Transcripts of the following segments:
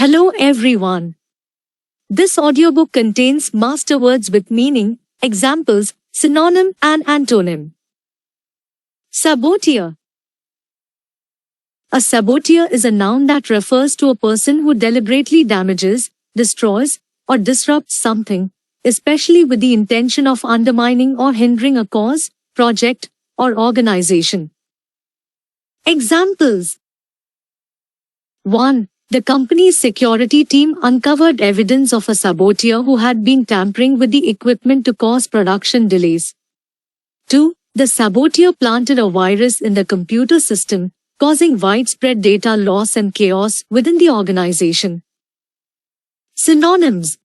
Hello everyone. This audiobook contains master words with meaning, examples, synonym and antonym. Saboteur. A saboteur is a noun that refers to a person who deliberately damages, destroys, or disrupts something, especially with the intention of undermining or hindering a cause, project, or organization. Examples. 1. The company's security team uncovered evidence of a saboteur who had been tampering with the equipment to cause production delays. 2. The saboteur planted a virus in the computer system, causing widespread data loss and chaos within the organization. Synonyms.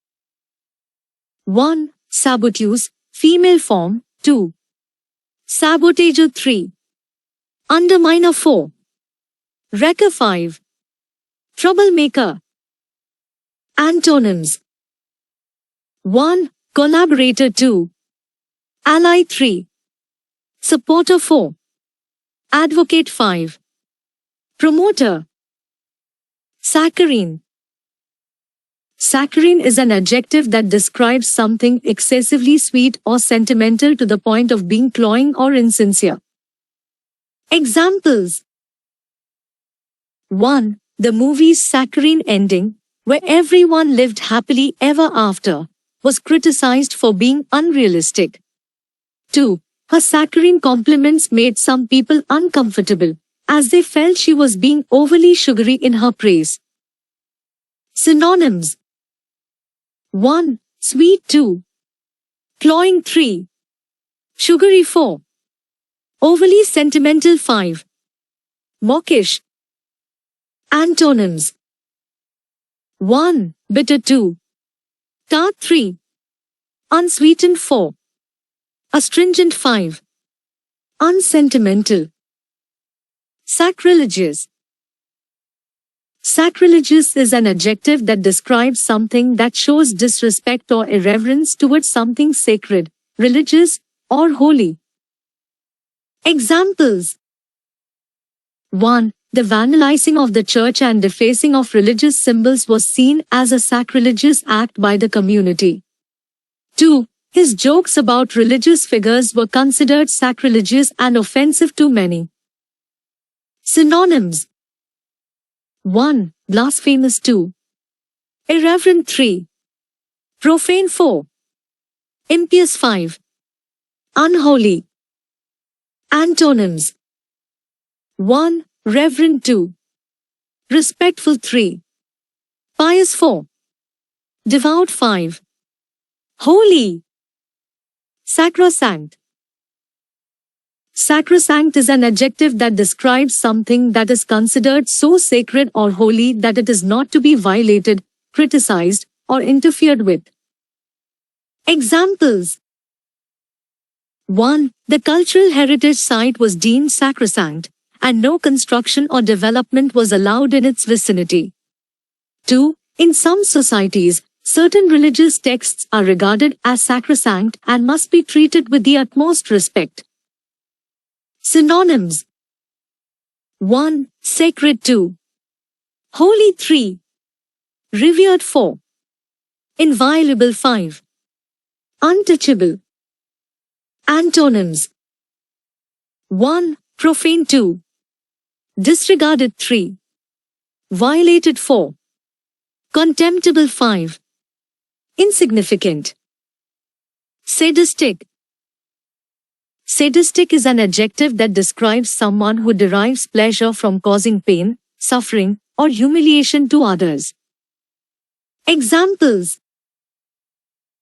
1. Saboteuse, female form. 2. Sabotager. 3. Underminer. 4. Wrecker. 5. Troublemaker. Antonyms. 1. Collaborator. 2. Ally. 3. Supporter. 4. Advocate. 5. Promoter. Saccharine. Saccharine is an adjective that describes something excessively sweet or sentimental to the point of being cloying or insincere. Examples. 1. The movie's saccharine ending, where everyone lived happily ever after, was criticized for being unrealistic. 2. Her saccharine compliments made some people uncomfortable, as they felt she was being overly sugary in her praise. Synonyms. 1. Sweet. 2. Cloying. 3. Sugary. 4. Overly sentimental. 5. Mawkish. Antonyms. 1. Bitter. 2. Tart. 3. Unsweetened. 4. Astringent. 5. Unsentimental. Sacrilegious. Sacrilegious is an adjective that describes something that shows disrespect or irreverence towards something sacred, religious, or holy. Examples. 1. The vandalizing of the church and defacing of religious symbols was seen as a sacrilegious act by the community. 2. His jokes about religious figures were considered sacrilegious and offensive to many. Synonyms. 1. Blasphemous. 2. Irreverent. 3. Profane. 4. Impious. 5. Unholy. Antonyms. 1. Reverent. 2. Respectful. 3. Pious. 4. Devout. 5. Holy. Sacrosanct. Sacrosanct is an adjective that describes something that is considered so sacred or holy that it is not to be violated, criticized, or interfered with. Examples. 1. The cultural heritage site was deemed sacrosanct, and no construction or development was allowed in its vicinity. 2. In some societies, certain religious texts are regarded as sacrosanct and must be treated with the utmost respect. Synonyms. 1. Sacred. 2. Holy. 3. Revered. 4. Inviolable. 5. Untouchable. Antonyms. 1. Profane. 2. Disregarded. 3. Violated. 4. Contemptible. 5. Insignificant. Sadistic. Sadistic is an adjective that describes someone who derives pleasure from causing pain, suffering, or humiliation to others. Examples.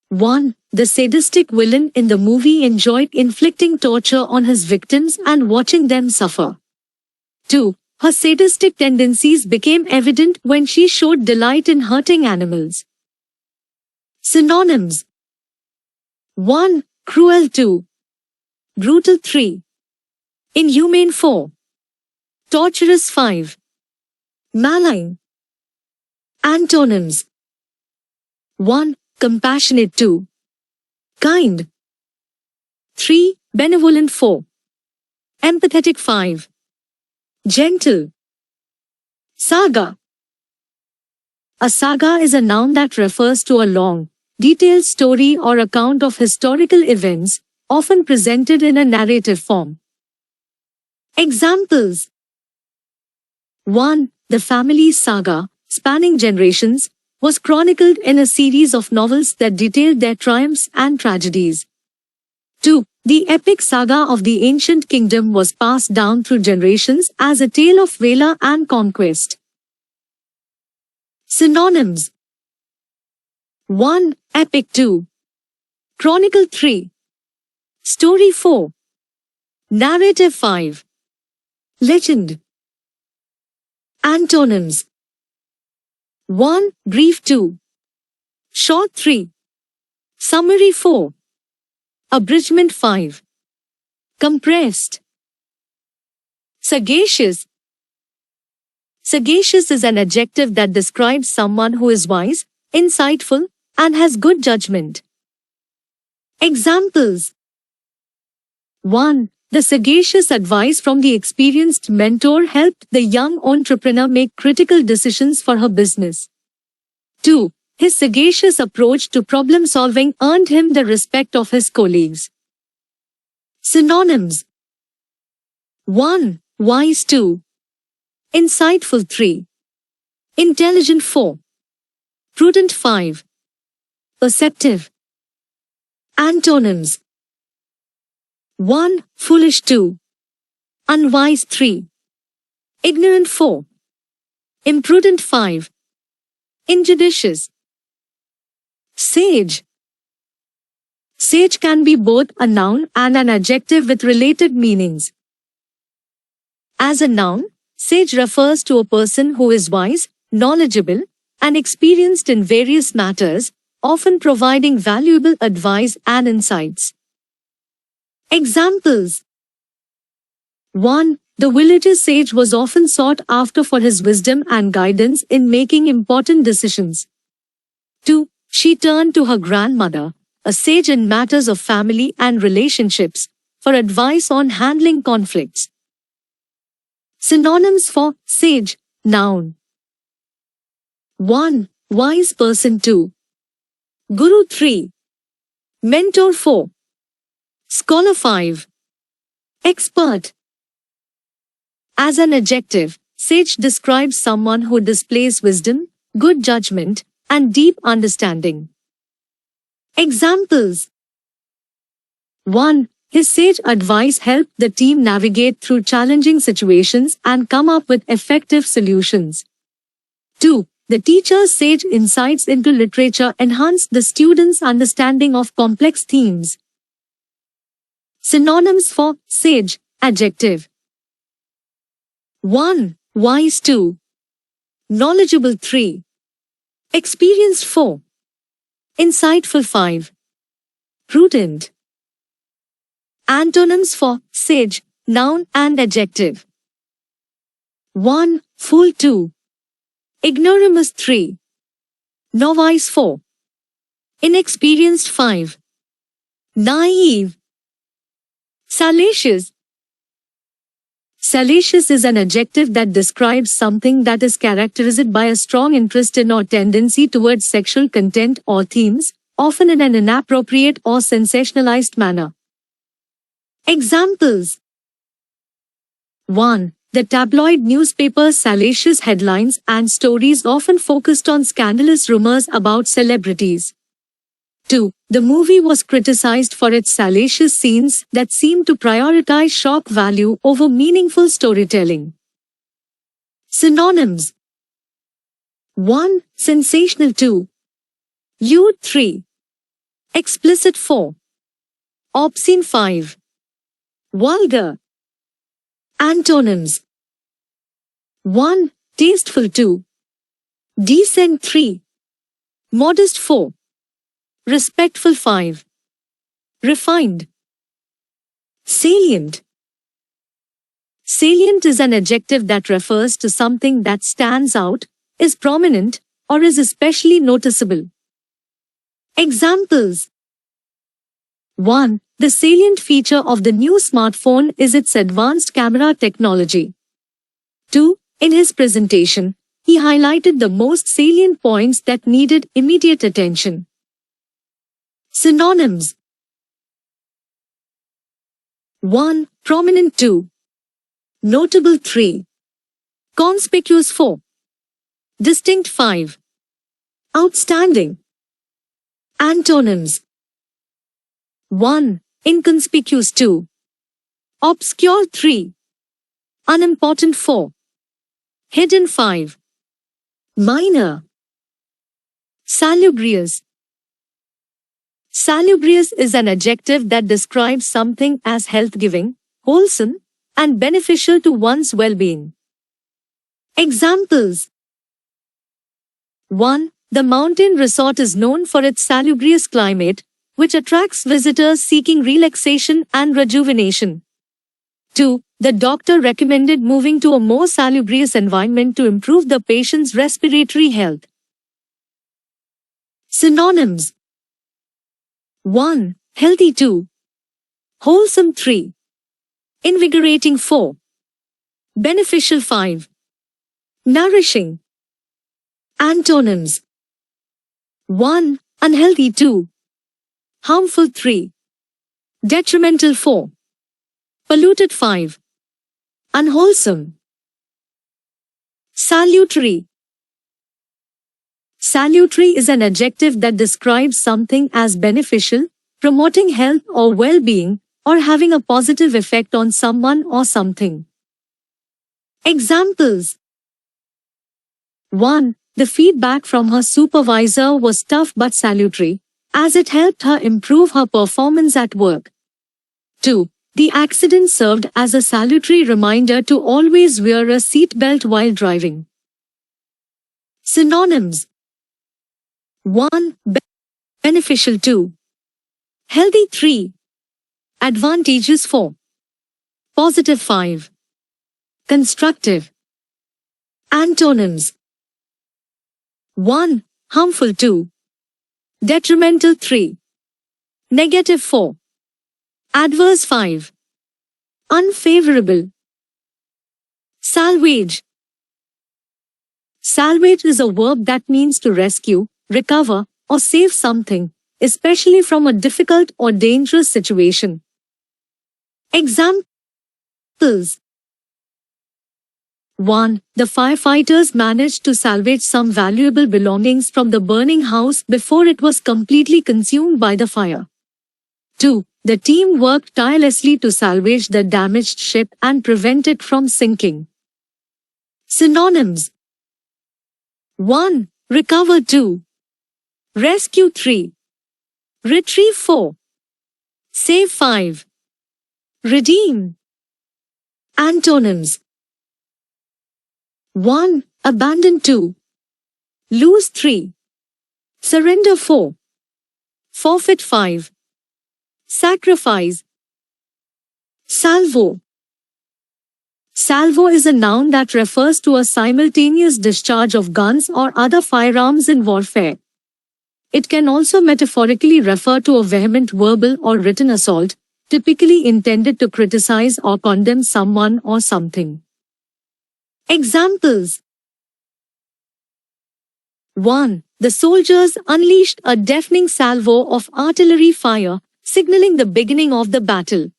1. The sadistic villain in the movie enjoyed inflicting torture on his victims and watching them suffer. 2. Her sadistic tendencies became evident when she showed delight in hurting animals. Synonyms. 1. Cruel. 2. Brutal. 3. Inhumane. 4. Torturous. 5. Malign. Antonyms. 1. Compassionate. 2. Kind. 3. Benevolent. 4. Empathetic. 5. Gentle. Saga. A saga is a noun that refers to a long, detailed story or account of historical events, often presented in a narrative form. Examples: 1. The family saga, spanning generations, was chronicled in a series of novels that detailed their triumphs and tragedies. 2. The epic saga of the ancient kingdom was passed down through generations as a tale of valor and conquest. Synonyms: 1. Epic. 2. Chronicle. 3. Story. 4. Narrative. 5. Legend. Antonyms: 1. Brief. 2. Short. 3. Summary. 4. Abridgment. 5. Compressed. Sagacious. Sagacious is an adjective that describes someone who is wise, insightful, and has good judgment. Examples: 1. The sagacious advice from the experienced mentor helped the young entrepreneur make critical decisions for her business. 2. His sagacious approach to problem solving earned him the respect of his colleagues. Synonyms: 1. Wise. 2. Insightful. 3. Intelligent. 4. Prudent. 5. Perceptive. Antonyms: 1. Foolish. 2. Unwise. 3. Ignorant. 4. Imprudent. 5. Injudicious. Sage. Sage can be both a noun and an adjective with related meanings. As a noun, sage refers to a person who is wise, knowledgeable, and experienced in various matters, often providing valuable advice and insights. Examples: 1. The village's sage was often sought after for his wisdom and guidance in making important decisions. 2. She turned to her grandmother, a sage in matters of family and relationships, for advice on handling conflicts. Synonyms for sage, noun: 1. Wise person. 2. Guru. 3. Mentor. 4. Scholar. 5. Expert. As an adjective, sage describes someone who displays wisdom, good judgment, and deep understanding. Examples: 1. His sage advice helped the team navigate through challenging situations and come up with effective solutions. 2. The teacher's sage insights into literature enhanced the students' understanding of complex themes. Synonyms for sage, adjective: 1. Wise. 2. Knowledgeable. 3. Experienced. 4. Insightful. 5. Prudent. Antonyms for sage, noun and adjective: 1. Fool. 2. Ignoramus. 3. Novice. 4. Inexperienced. 5. Naive. Salacious. Salacious is an adjective that describes something that is characterized by a strong interest in or tendency towards sexual content or themes, often in an inappropriate or sensationalized manner. Examples: 1. The tabloid newspaper's salacious headlines and stories often focused on scandalous rumors about celebrities. 2. The movie was criticized for its salacious scenes that seemed to prioritize shock value over meaningful storytelling. Synonyms: 1. Sensational. 2. Lewd. 3. Explicit. 4. Obscene. 5. Vulgar. Antonyms: 1. Tasteful. 2. Decent. 3. Modest. 4. Respectful. 5. Refined. Salient. Salient is an adjective that refers to something that stands out, is prominent, or is especially noticeable. Examples: 1. The salient feature of the new smartphone is its advanced camera technology. 2. In his presentation, he highlighted the most salient points that needed immediate attention. Synonyms: 1. Prominent. 2. Notable. 3. Conspicuous. 4. Distinct. 5. Outstanding. Antonyms: 1. Inconspicuous. 2. Obscure. 3. Unimportant. 4. Hidden. 5. Minor. Salubrious. Salubrious is an adjective that describes something as health-giving, wholesome, and beneficial to one's well-being. Examples: 1. The mountain resort is known for its salubrious climate, which attracts visitors seeking relaxation and rejuvenation. 2. The doctor recommended moving to a more salubrious environment to improve the patient's respiratory health. Synonyms: 1. Healthy. 2. Wholesome. 3. Invigorating. 4. Beneficial. 5. Nourishing. Antonyms: 1. Unhealthy. 2. Harmful. 3. Detrimental. 4. Polluted. 5. Unwholesome. Salutary. Salutary is an adjective that describes something as beneficial, promoting health or well-being, or having a positive effect on someone or something. Examples: 1. The feedback from her supervisor was tough but salutary, as it helped her improve her performance at work. 2. The accident served as a salutary reminder to always wear a seat belt while driving. Synonyms: 1. Beneficial. 2. Healthy. 3. Advantageous. 4. Positive. 5. Constructive. Antonyms: 1. Harmful. 2. Detrimental. 3. Negative. 4. Adverse. 5. Unfavorable. Salvage. Salvage is a verb that means to rescue, recover, or save something, especially from a difficult or dangerous situation. Examples: 1. The firefighters managed to salvage some valuable belongings from the burning house before it was completely consumed by the fire. 2. The team worked tirelessly to salvage the damaged ship and prevent it from sinking. Synonyms: 1. Recover. 2. Rescue. 3. Retrieve. 4. Save. 5. Redeem. Antonyms: 1. Abandon. 2. Lose. 3. Surrender. 4. Forfeit. 5. Sacrifice. Salvo. Salvo is a noun that refers to a simultaneous discharge of guns or other firearms in warfare. It can also metaphorically refer to a vehement verbal or written assault, typically intended to criticize or condemn someone or something. Examples: 1. The soldiers unleashed a deafening salvo of artillery fire, signaling the beginning of the battle.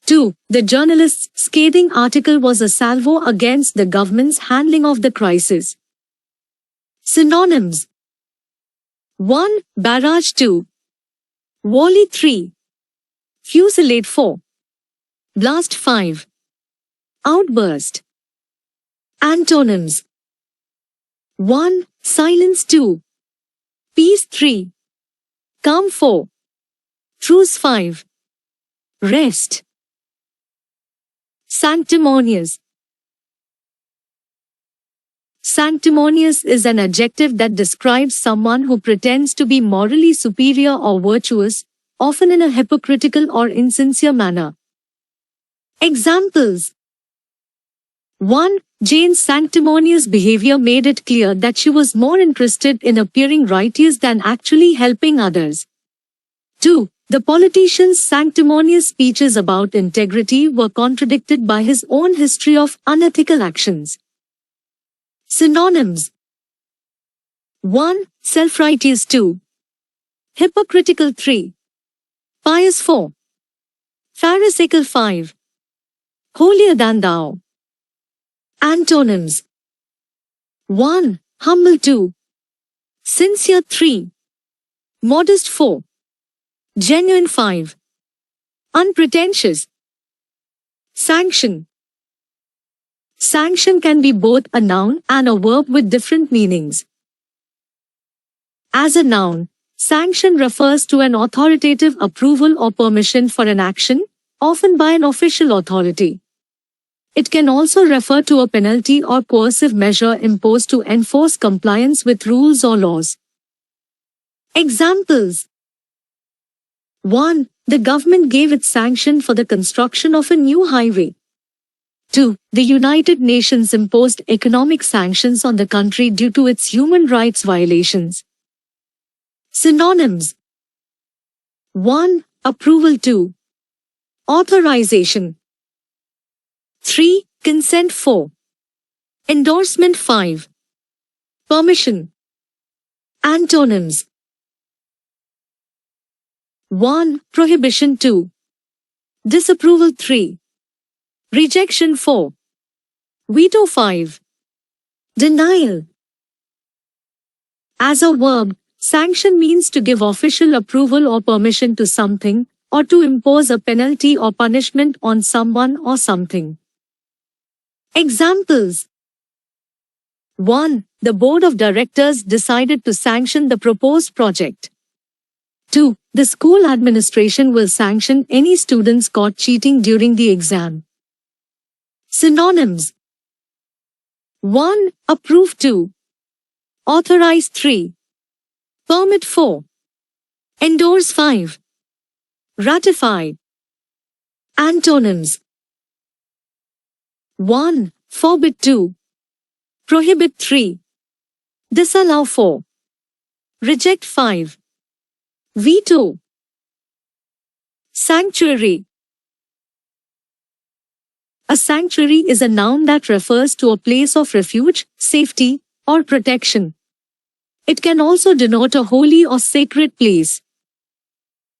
2. The journalist's scathing article was a salvo against the government's handling of the crisis. Synonyms: 1. Barrage. 2. Volley. 3. Fusillade. 4. Blast. 5. Outburst. Antonyms: 1. Silence. 2. Peace. 3. Calm. 4. Truce. 5. Rest. Sanctimonious. Sanctimonious is an adjective that describes someone who pretends to be morally superior or virtuous, often in a hypocritical or insincere manner. Examples: 1. Jane's sanctimonious behavior made it clear that she was more interested in appearing righteous than actually helping others. 2. The politician's sanctimonious speeches about integrity were contradicted by his own history of unethical actions. Synonyms. 1. Self-righteous. 2. Hypocritical. 3. Pious. 4. Pharisaical. 5. Holier than thou. Antonyms. 1. Humble. 2. Sincere. 3. Modest. 4. Genuine. 5. Unpretentious. Sanction. Sanction can be both a noun and a verb with different meanings. As a noun, sanction refers to an authoritative approval or permission for an action, often by an official authority. It can also refer to a penalty or coercive measure imposed to enforce compliance with rules or laws. Examples. 1. The government gave its sanction for the construction of a new highway. 2. The United Nations imposed economic sanctions on the country due to its human rights violations. Synonyms. 1. Approval. 2. Authorization. 3. Consent. 4. Endorsement. 5. Permission. Antonyms. 1. Prohibition. 2. Disapproval. 3. Rejection. 4. Veto. 5. Denial. As a verb, sanction means to give official approval or permission to something, or to impose a penalty or punishment on someone or something. Examples. 1. The board of directors decided to sanction the proposed project. 2. The school administration will sanction any students caught cheating during the exam. Synonyms. 1. Approve. 2. Authorize. 3. Permit. 4. Endorse. 5. Ratify. Antonyms. 1. Forbid. 2. Prohibit. 3. Disallow. 4. Reject. 5. Veto. Sanctuary. A sanctuary is a noun that refers to a place of refuge, safety, or protection. It can also denote a holy or sacred place.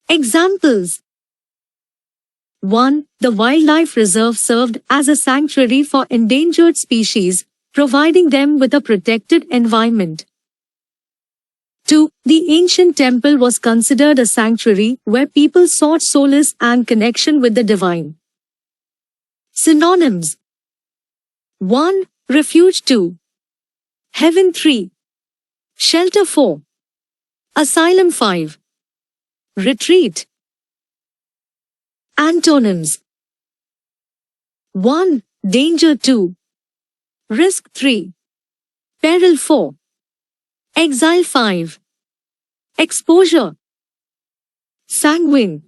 Examples. 1. The wildlife reserve served as a sanctuary for endangered species, providing them with a protected environment. 2. The ancient temple was considered a sanctuary where people sought solace and connection with the divine. Synonyms. 1. Refuge. 2. Heaven. 3. Shelter. 4. Asylum. 5. Retreat. Antonyms. 1. Danger. 2. Risk. 3. Peril. 4. Exile. 5. Exposure. Sanguine.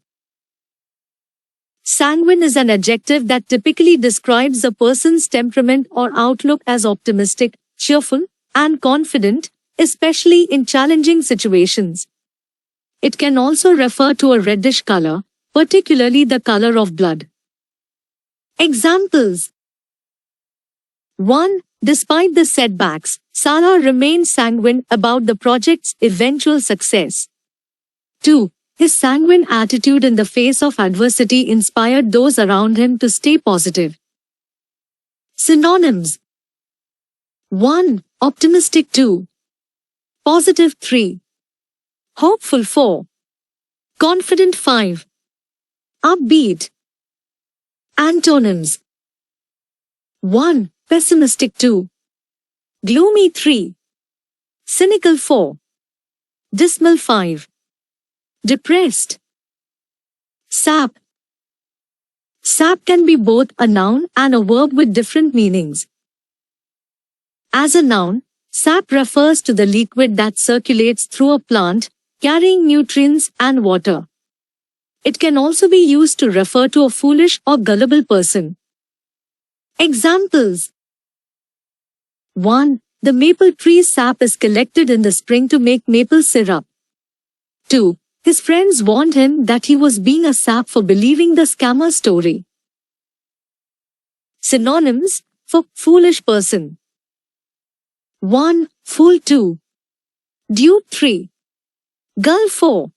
Sanguine is an adjective that typically describes a person's temperament or outlook as optimistic, cheerful, and confident, especially in challenging situations. It can also refer to a reddish color, particularly the color of blood. Examples. 1. Despite the setbacks, Salah remained sanguine about the project's eventual success. 2. His sanguine attitude in the face of adversity inspired those around him to stay positive. Synonyms. 1. Optimistic. 2. Positive. 3. Hopeful. 4. Confident. 5. Upbeat. Antonyms. 1. Pessimistic. 2. Gloomy. 3. Cynical. 4. Dismal. 5. Depressed. Sap. Sap can be both a noun and a verb with different meanings. As a noun, sap refers to the liquid that circulates through a plant, carrying nutrients and water. It can also be used to refer to a foolish or gullible person. Examples. 1. The maple tree's sap is collected in the spring to make maple syrup. 2. His friends warned him that he was being a sap for believing the scammer story. Synonyms for foolish person. 1. Fool 2. Dude 3. Gull 4.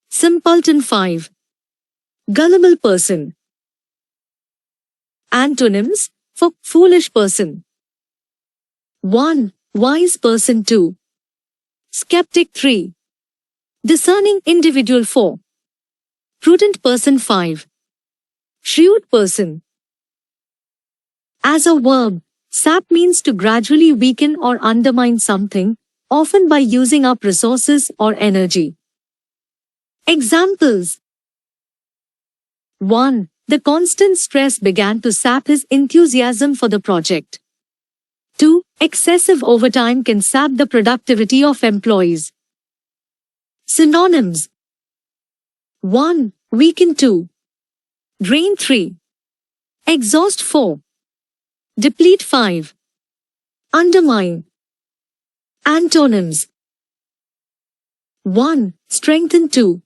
Simpleton 5. Gullible person. Antonyms for foolish person. 1. Wise person 2. Skeptic 3. Discerning individual 4. Prudent person 5. Shrewd person. As a verb, sap means to gradually weaken or undermine something, often by using up resources or energy. Examples. 1. The constant stress began to sap his enthusiasm for the project. 2. Excessive overtime can sap the productivity of employees. Synonyms. 1. Weaken 2. Drain 3. Exhaust 4. Deplete 5. Undermine. Antonyms. 1. Strengthen 2.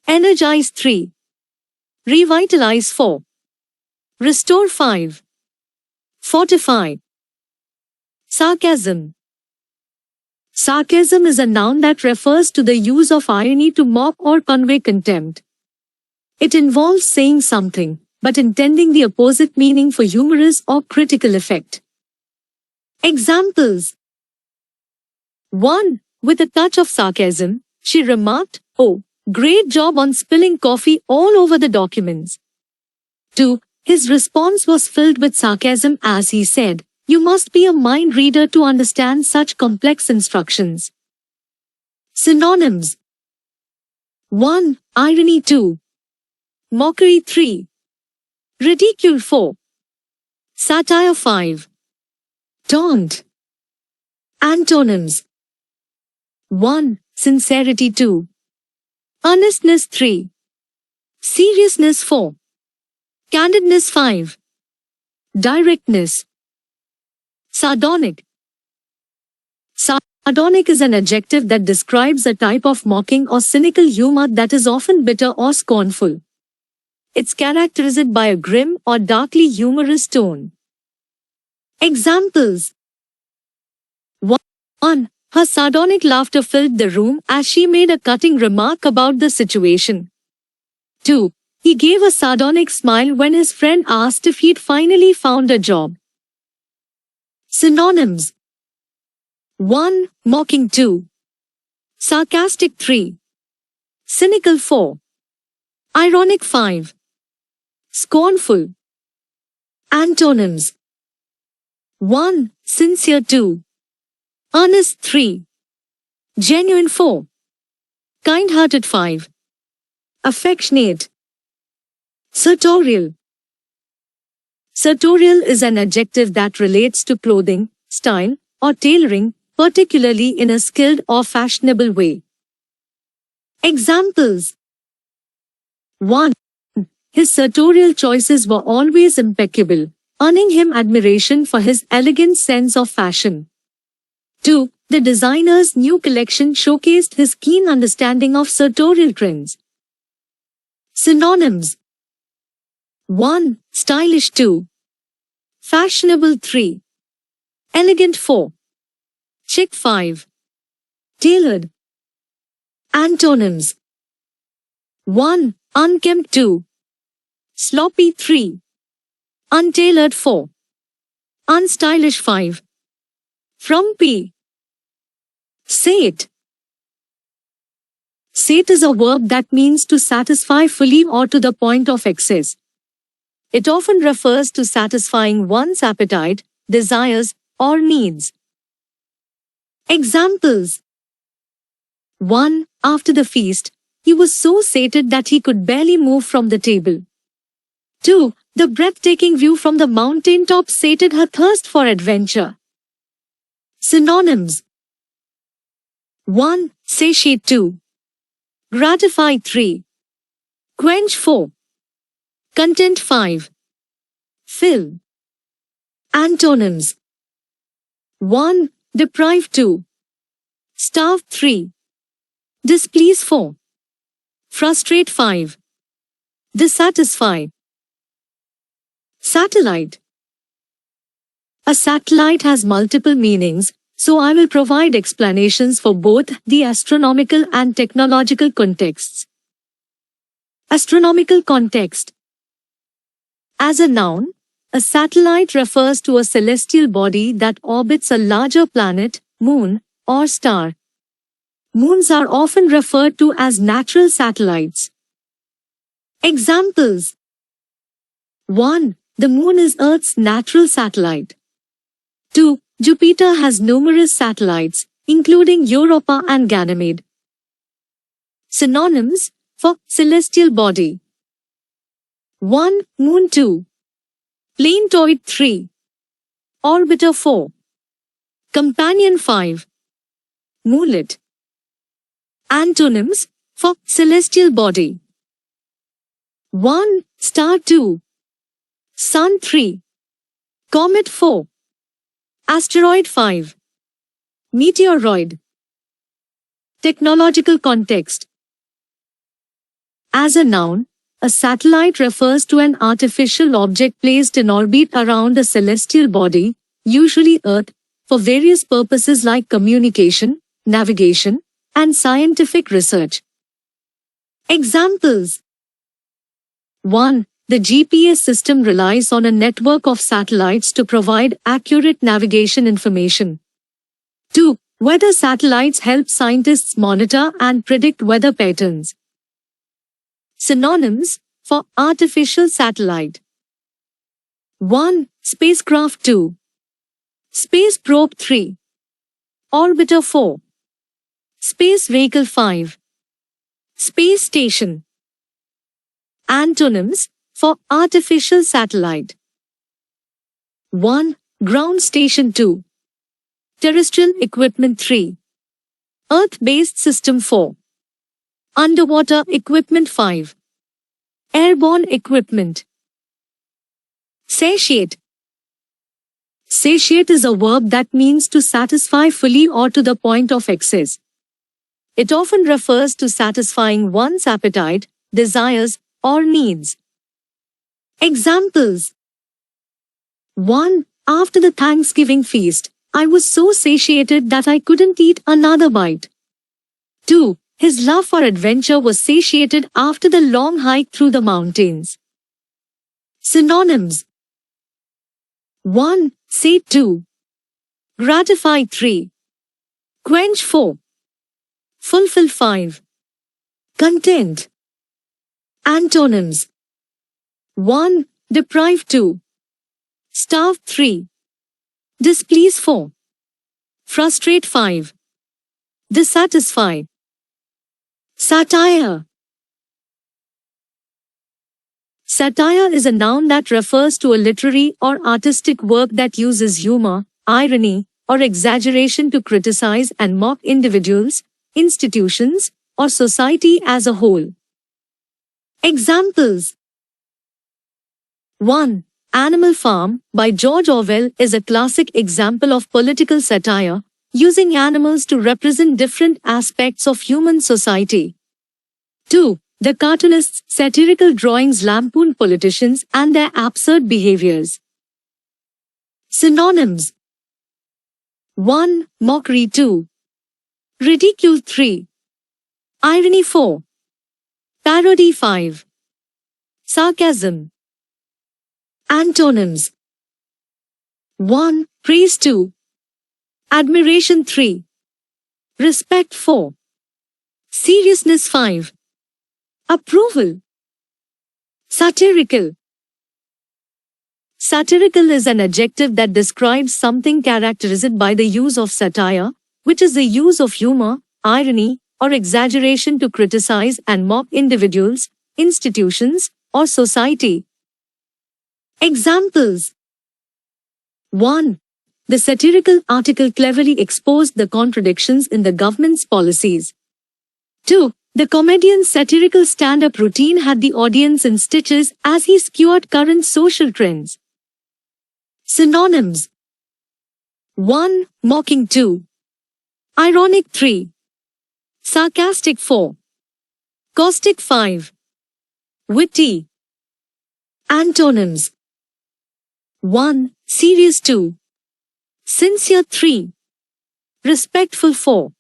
Energize 3. Revitalize 4. Restore 5. Fortify. Sarcasm. Sarcasm is a noun that refers to the use of irony to mock or convey contempt. It involves saying something, but intending the opposite meaning for humorous or critical effect. Examples. 1. With a touch of sarcasm, she remarked, "Oh, great job on spilling coffee all over the documents." 2. His response was filled with sarcasm as he said, "You must be a mind reader to understand such complex instructions." Synonyms. 1. Irony 2. Mockery 3. Ridicule 4. Satire 5. Taunt. Antonyms. 1. Sincerity 2. Earnestness 3. Seriousness 4. Candidness 5. Directness. Sardonic. Sardonic is an adjective that describes a type of mocking or cynical humor that is often bitter or scornful. It's characterized by a grim or darkly humorous tone. Examples. 1. Her sardonic laughter filled the room as she made a cutting remark about the situation. 2. He gave a sardonic smile when his friend asked if he'd finally found a job. Synonyms. 1. Mocking 2. Sarcastic 3. Cynical 4. Ironic 5. Scornful. Antonyms. 1. Sincere 2. Earnest 3. Genuine 4. Kind-hearted 5. Affectionate. Sartorial. Sartorial is an adjective that relates to clothing, style, or tailoring, particularly in a skilled or fashionable way. Examples. 1. His sartorial choices were always impeccable, earning him admiration for his elegant sense of fashion. 2. The designer's new collection showcased his keen understanding of sartorial trends. Synonyms. 1. Stylish 2. Fashionable 3. Elegant 4. Chic 5. Tailored. Antonyms. 1. Unkempt 2. Sloppy 3. Untailored 4. Unstylish 5. Frumpy. Sate. Sate is a verb that means to satisfy fully or to the point of excess. It often refers to satisfying one's appetite, desires, or needs. Examples. 1. After the feast, he was so sated that he could barely move from the table. 2. The breathtaking view from the mountaintop sated her thirst for adventure. Synonyms. 1. Satiate 2. Gratify 3. Quench 4. Content 5. Fill. Antonyms. 1. Deprive 2. Starve 3. Displease 4. Frustrate 5. Dissatisfy. Satellite. A satellite has multiple meanings, so I will provide explanations for both the astronomical and technological contexts. Astronomical context. As a noun, a satellite refers to a celestial body that orbits a larger planet, moon, or star. Moons are often referred to as natural satellites. Examples. 1. The Moon is Earth's natural satellite. 2. Jupiter has numerous satellites, including Europa and Ganymede. Synonyms for celestial body. 1. Moon. 2. Planetoid. 3. Orbiter. 4. Companion. 5. Moonlet. Antonyms for celestial body. 1. Star. 2. Sun. 3. Comet. 4. Asteroid. 5. Meteoroid. Technological context. As a noun, a satellite refers to an artificial object placed in orbit around a celestial body, usually Earth, for various purposes like communication, navigation, and scientific research. Examples. 1. The GPS system relies on a network of satellites to provide accurate navigation information. 2. Weather satellites help scientists monitor and predict weather patterns. Synonyms for artificial satellite. 1. Spacecraft. 2. Space probe. 3. Orbiter. 4. Space vehicle. 5. Space station. Antonyms for artificial satellite. 1. Ground station. 2. Terrestrial equipment. 3. Earth-based system. 4. Underwater equipment. 5. Airborne equipment. Satiate. Satiate is a verb that means to satisfy fully or to the point of excess. It often refers to satisfying one's appetite, desires, or needs. Examples. 1. After the Thanksgiving feast, I was so satiated that I couldn't eat another bite. 2. His love for adventure was satiated after the long hike through the mountains. Synonyms. 1. Sate. 2. Gratify. 3. Quench. 4. Fulfill. 5. Content. Antonyms. 1. Deprive. 2. Starve. 3. Displease. 4. Frustrate. 5. Dissatisfy. Satire. Satire is a noun that refers to a literary or artistic work that uses humor, irony, or exaggeration to criticize and mock individuals, institutions, or society as a whole. Examples. 1. Animal Farm by George Orwell is a classic example of political satire, using animals to represent different aspects of human society. 2. The cartoonist's satirical drawings lampoon politicians and their absurd behaviors. Synonyms. 1. Mockery. 2. Ridicule. 3. Irony. 4. Parody. 5. Sarcasm. Antonyms. 1. Praise. 2. Admiration. 3. Respect. 4. Seriousness. 5. Approval. Satirical. Satirical is an adjective that describes something characterized by the use of satire, which is the use of humor, irony, or exaggeration to criticize and mock individuals, institutions, or society. Examples. 1. The satirical article cleverly exposed the contradictions in the government's policies. 2. The comedian's satirical stand-up routine had the audience in stitches as he skewered current social trends. Synonyms. 1. Mocking. 2. Ironic. 3. Sarcastic. 4. Caustic. 5. Witty. Antonyms. 1. Serious. 2. Sincere 3. Respectful 4.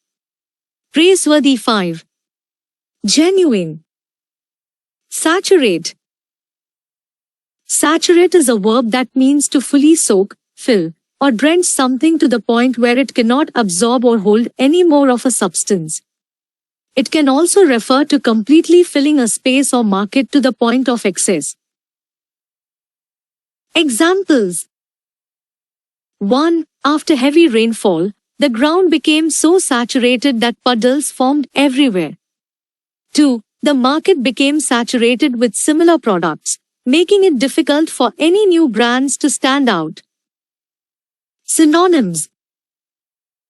Praiseworthy 5. Genuine. Saturate. Saturate is a verb that means to fully soak, fill, or drench something to the point where it cannot absorb or hold any more of a substance. It can also refer to completely filling a space or market to the point of excess. Examples. 1. After heavy rainfall, the ground became so saturated that puddles formed everywhere. 2. The market became saturated with similar products, making it difficult for any new brands to stand out. Synonyms.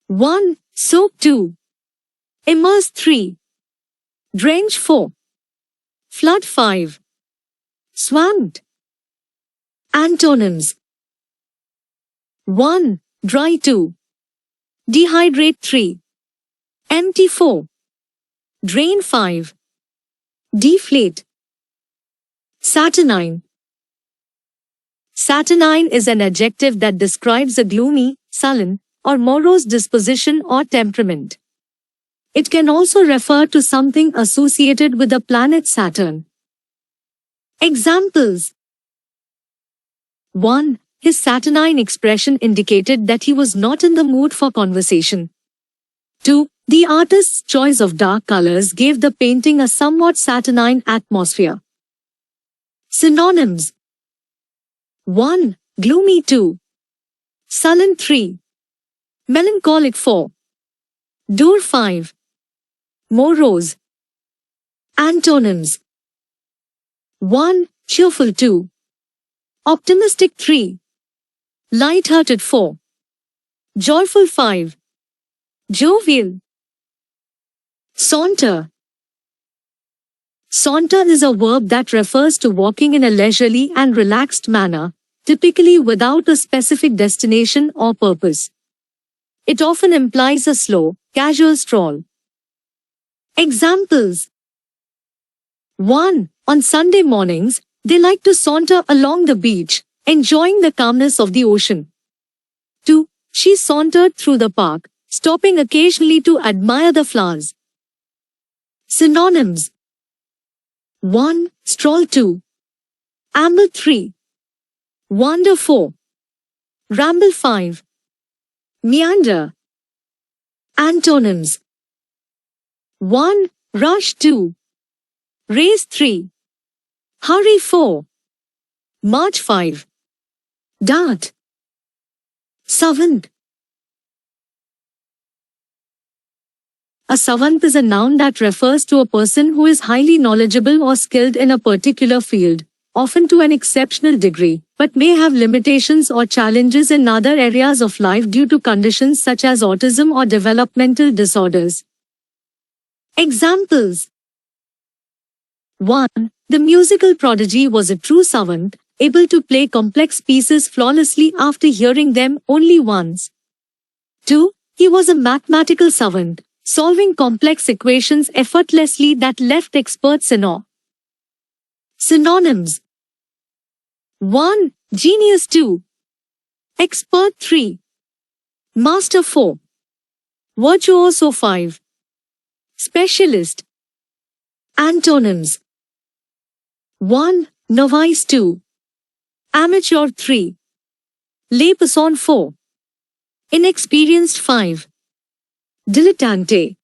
1. Soak 2. Immerse 3. Drench 4. Flood 5. Swamped. Antonyms. 1. Dry 2. Dehydrate 3. Empty 4. Drain 5. Deflate. Saturnine. Saturnine is an adjective that describes a gloomy, sullen, or morose disposition or temperament. It can also refer to something associated with the planet Saturn. Examples. 1. His saturnine expression indicated that he was not in the mood for conversation. 2. The artist's choice of dark colors gave the painting a somewhat saturnine atmosphere. Synonyms. 1. Gloomy 2. Sullen 3. Melancholic 4. Dour 5. Morose. Antonyms. 1. Cheerful 2. Optimistic 3. Light-hearted 4. Joyful 5. Jovial. Saunter. Saunter is a verb that refers to walking in a leisurely and relaxed manner, typically without a specific destination or purpose. It often implies a slow, casual stroll. Examples. 1. On Sunday mornings, they like to saunter along the beach, enjoying the calmness of the ocean. 2. She sauntered through the park, stopping occasionally to admire the flowers. Synonyms. 1. Stroll 2. Amble 3. Wander 4. Ramble 5. Meander. Antonyms. 1. Rush 2. Race 3. Hurry 4. March 5. Dart. Savant. A savant is a noun that refers to a person who is highly knowledgeable or skilled in a particular field, often to an exceptional degree, but may have limitations or challenges in other areas of life due to conditions such as autism or developmental disorders. Examples. 1. The musical prodigy was a true savant, able to play complex pieces flawlessly after hearing them only once. 2. He was a mathematical savant, solving complex equations effortlessly that left experts in awe. Synonyms. 1. Genius 2. Expert 3. Master 4. Virtuoso 5. Specialist. Antonyms. 1. Novice 2. Amateur 3. Layperson 4. Inexperienced 5. Dilettante.